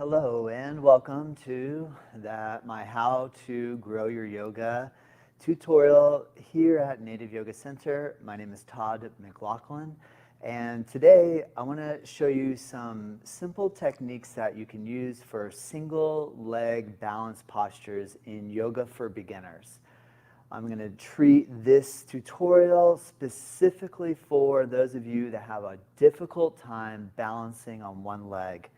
Hello and welcome to my How to Grow Your Yoga tutorial here at Native Yoga Center. My name is Todd McLaughlin, and today I want to show you some simple techniques that you can use for single leg balance postures in yoga for beginners. I'm going to treat this tutorial specifically for those of you that have a difficult time balancing on one leg.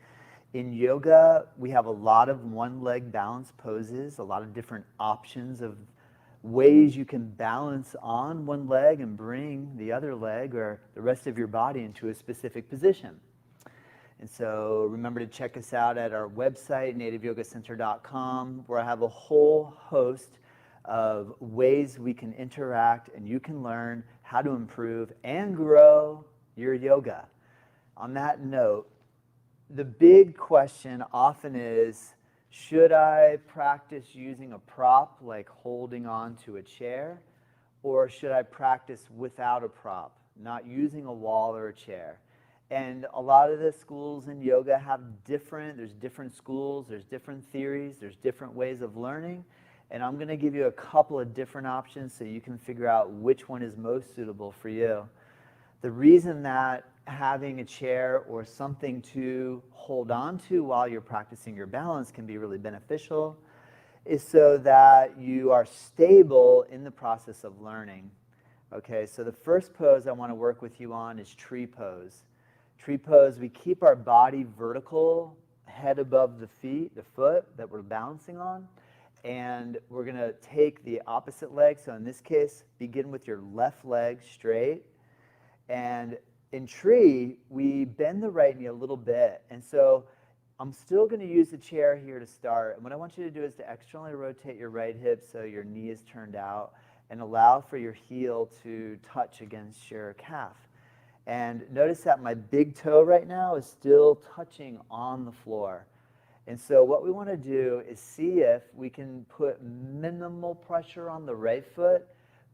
In yoga, we have a lot of one-leg balance poses, a lot of different options of ways you can balance on one leg and bring the other leg or the rest of your body into a specific position. And so remember to check us out at our website, nativeyogacenter.com, where I have a whole host of ways we can interact and you can learn how to improve and grow your yoga. On that note, the big question often is, should I practice using a prop like holding on to a chair, or should I practice without a prop, not using a wall or a chair? And a lot of the schools in yoga have there's different schools, there's different theories, there's different ways of learning, and I'm going to give you a couple of different options so you can figure out which one is most suitable for you. The reason that having a chair or something to hold on to while you're practicing your balance can be really beneficial is so that you are stable in the process of learning. Okay, so the first pose I want to work with you on is tree pose. Tree pose, we keep our body vertical, head above the foot that we're balancing on, and we're going to take the opposite leg. So in this case, begin with your left leg straight, and in tree, we bend the right knee a little bit, and so I'm still going to use the chair here to start. And what I want you to do is to externally rotate your right hip so your knee is turned out and allow for your heel to touch against your calf. And notice that my big toe right now is still touching on the floor. And so what we want to do is see if we can put minimal pressure on the right foot,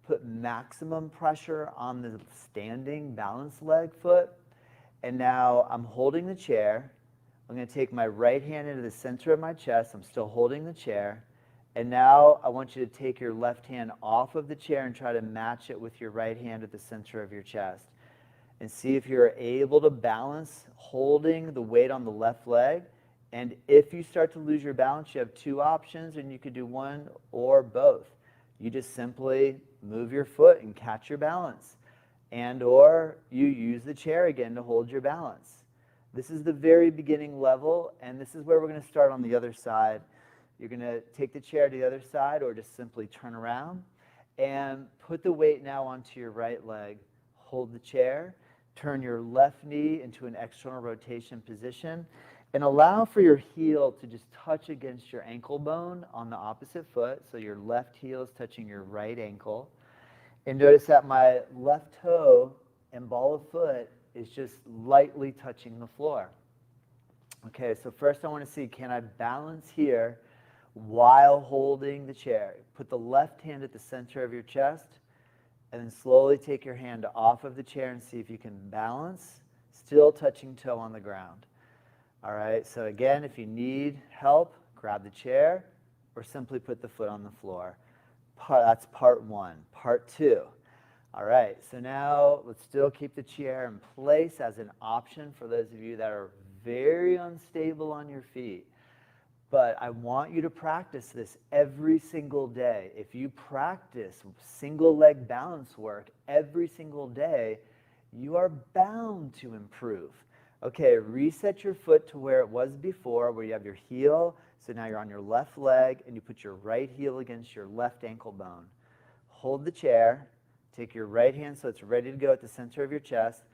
put maximum pressure on the standing balanced leg foot. And now I'm holding the chair. I'm going to take my right hand into the center of my chest. I'm still holding the chair. And now I want you to take your left hand off of the chair and try to match it with your right hand at the center of your chest. And see if you're able to balance holding the weight on the left leg. And if you start to lose your balance, you have two options, and you could do one or both. You just simply move your foot and catch your balance, and or you use the chair again to hold your balance. This is the very beginning level, and this is where we're going to start on the other side. You're going to take the chair to the other side, or just simply turn around and put the weight now onto your right leg. Hold the chair, turn your left knee into an external rotation position, and allow for your heel to just touch against your ankle bone on the opposite foot. So your left heel is touching your right ankle. And notice that my left toe and ball of foot is just lightly touching the floor. Okay, so first I want to see, can I balance here while holding the chair? Put the left hand at the center of your chest, and then slowly take your hand off of the chair and see if you can balance, still touching toe on the ground. All right, so again, if you need help, grab the chair or simply put the foot on the floor. That's part one. Part two. All right, so now let's still keep the chair in place as an option for those of you that are very unstable on your feet. But I want you to practice this every single day. If you practice single leg balance work every single day, you are bound to improve. Okay, reset your foot to where it was before, where you have your heel. So now you're on your left leg, and you put your right heel against your left ankle bone. Hold the chair. Take your right hand so it's ready to go at the center of your chest,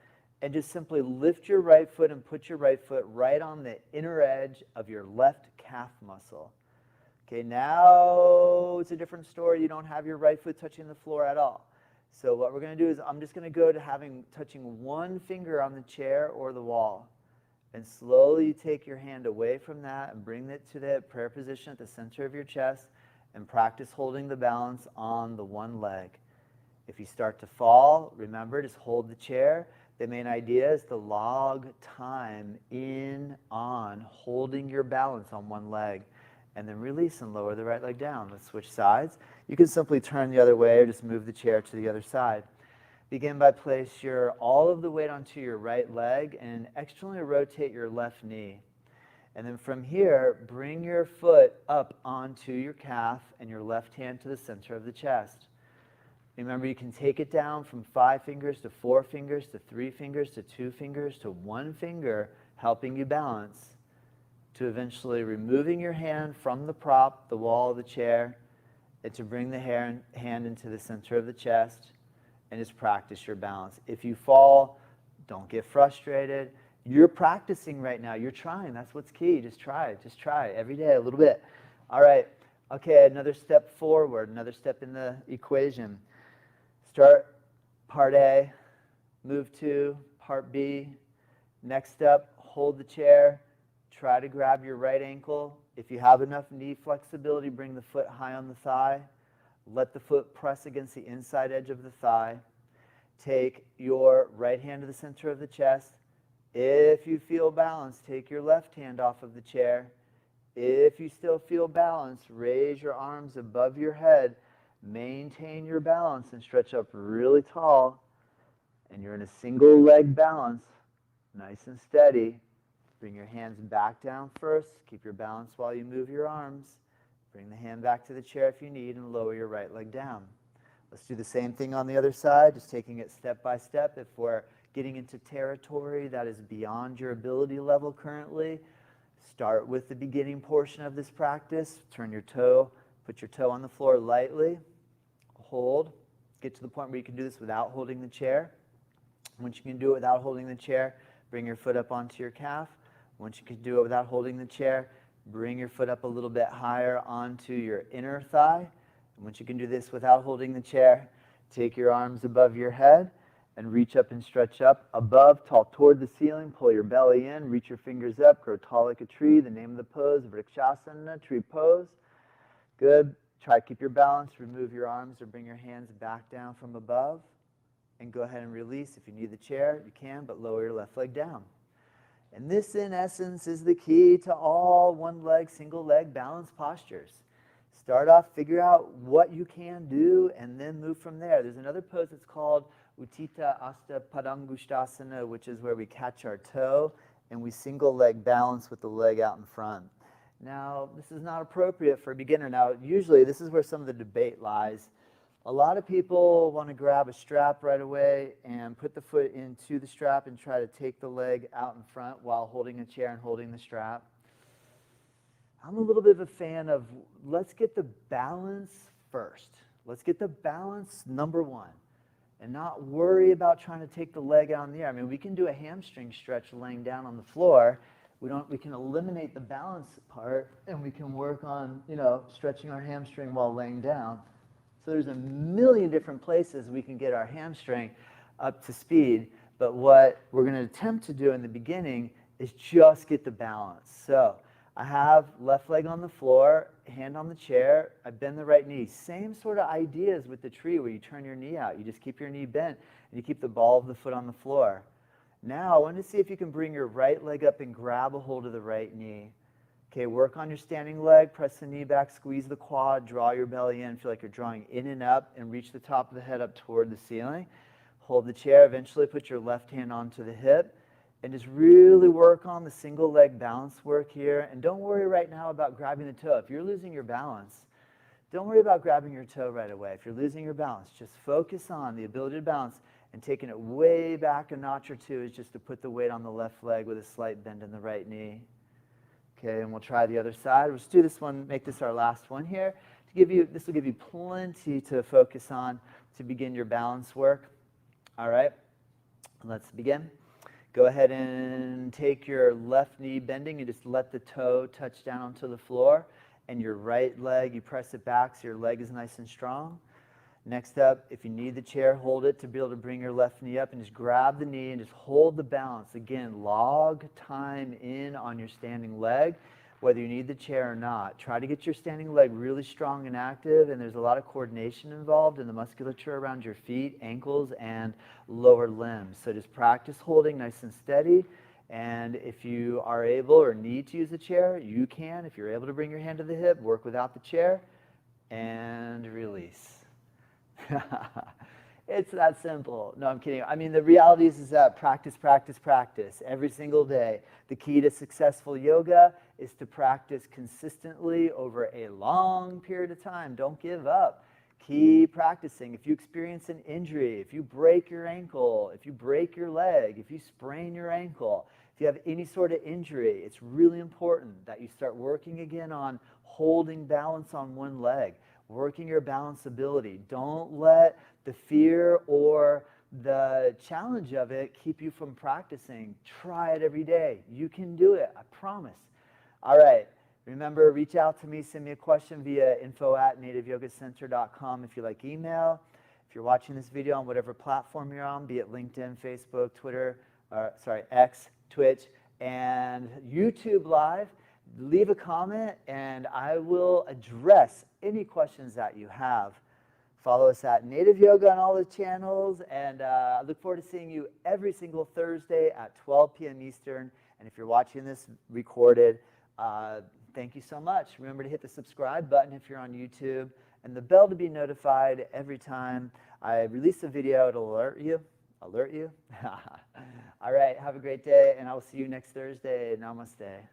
and just simply lift your right foot and put your right foot right on the inner edge of your left calf muscle. Okay, now it's a different story. You don't have your right foot touching the floor at all. So what we're going to do is I'm just going to go to touching one finger on the chair or the wall. And slowly take your hand away from that and bring it to the prayer position at the center of your chest and practice holding the balance on the one leg. If you start to fall, remember, just hold the chair. The main idea is to log time in, on, holding your balance on one leg, and then release and lower the right leg down. Let's switch sides. You can simply turn the other way or just move the chair to the other side. Begin by place all of the weight onto your right leg and externally rotate your left knee. And then from here, bring your foot up onto your calf and your left hand to the center of the chest. Remember, you can take it down from 5 fingers to 4 fingers to 3 fingers to 2 fingers to 1 finger, helping you balance, to eventually removing your hand from the prop, the wall of the chair, and to bring the hand into the center of the chest and just practice your balance. If you fall, don't get frustrated. You're practicing right now. You're trying. That's what's key. Just try it. Just try it every day a little bit. All right. Okay, another step forward, another step in the equation. Start part A, move to part B. Next step, hold the chair. Try to grab your right ankle. If you have enough knee flexibility, bring the foot high on the thigh. Let the foot press against the inside edge of the thigh. Take your right hand to the center of the chest. If you feel balanced, take your left hand off of the chair. If you still feel balanced, raise your arms above your head. Maintain your balance and stretch up really tall. And you're in a single leg balance, nice and steady. Bring your hands back down first. Keep your balance while you move your arms. Bring the hand back to the chair if you need and lower your right leg down. Let's do the same thing on the other side, just taking it step by step. If we're getting into territory that is beyond your ability level currently, start with the beginning portion of this practice. Turn your toe, put your toe on the floor lightly. Hold. Get to the point where you can do this without holding the chair. Once you can do it without holding the chair, bring your foot up onto your calf. Once you can do it without holding the chair, bring your foot up a little bit higher onto your inner thigh. And once you can do this without holding the chair, take your arms above your head and reach up and stretch up above, tall toward the ceiling. Pull your belly in, reach your fingers up, grow tall like a tree. The name of the pose, Vrikshasana, tree pose. Good. Try to keep your balance. Remove your arms or bring your hands back down from above. And go ahead and release. If you need the chair, you can, but lower your left leg down. And this, in essence, is the key to all one-leg, single-leg balance postures. Start off, figure out what you can do, and then move from there. There's another pose that's called Utthita Hasta Padangusthasana, which is where we catch our toe and we single-leg balance with the leg out in front. Now, this is not appropriate for a beginner. Now, usually this is where some of the debate lies. A lot of people want to grab a strap right away and put the foot into the strap and try to take the leg out in front while holding a chair and holding the strap. I'm a little bit of a fan of let's get the balance first. Let's get the balance number one and not worry about trying to take the leg out in the air. I mean, we can do a hamstring stretch laying down on the floor. We can eliminate the balance part and we can work on, stretching our hamstring while laying down. So there's a million different places we can get our hamstring up to speed, but what we're going to attempt to do in the beginning is just get the balance. So I have left leg on the floor, hand on the chair, I bend the right knee. Same sort of ideas with the tree where you turn your knee out. You just keep your knee bent and you keep the ball of the foot on the floor. Now I want to see if you can bring your right leg up and grab a hold of the right knee. Okay, work on your standing leg, press the knee back, squeeze the quad, draw your belly in, feel like you're drawing in and up, and reach the top of the head up toward the ceiling. Hold the chair, eventually put your left hand onto the hip, and just really work on the single leg balance work here. And don't worry right now about grabbing the toe. If you're losing your balance, don't worry about grabbing your toe right away. If you're losing your balance, just focus on the ability to balance, and taking it way back a notch or two is just to put the weight on the left leg with a slight bend in the right knee. Okay, and we'll try the other side. Let's do this one, make this our last one here. This will give you plenty to focus on to begin your balance work. All right, let's begin. Go ahead and take your left knee bending and just let the toe touch down onto the floor. And your right leg, you press it back so your leg is nice and strong. Next up, if you need the chair, hold it to be able to bring your left knee up and just grab the knee and just hold the balance. Again, log time in on your standing leg. whether you need the chair or not. Try to get your standing leg really strong and active, and there's a lot of coordination involved in the musculature around your feet, ankles, and lower limbs. So just practice holding nice and steady, and if you are able or need to use a chair, you can. If you're able to bring your hand to the hip, work without the chair, and release. It's that simple. No, I'm kidding. I mean, the reality is that practice, practice, practice every single day. The key to successful yoga is to practice consistently over a long period of time. Don't give up. Keep practicing. If you experience an injury, if you break your ankle, if you break your leg, if you sprain your ankle, if you have any sort of injury, it's really important that you start working again on holding balance on one leg, working your balance ability. Don't let the fear or the challenge of it keep you from practicing. Try it every day. You can do it, I promise. All right, remember, reach out to me, send me a question via info@nativeyogacenter.com if you like email. If you're watching this video on whatever platform you're on, be it LinkedIn, Facebook, Twitter, X, Twitch, and YouTube Live, leave a comment and I will address any questions that you have. Follow us at Native Yoga on all the channels, and I look forward to seeing you every single Thursday at 12 p.m. Eastern. And if you're watching this recorded, thank you so much. Remember to hit the subscribe button if you're on YouTube, and the bell to be notified every time I release a video. It'll alert you. All right, have a great day, and I will see you next Thursday. Namaste.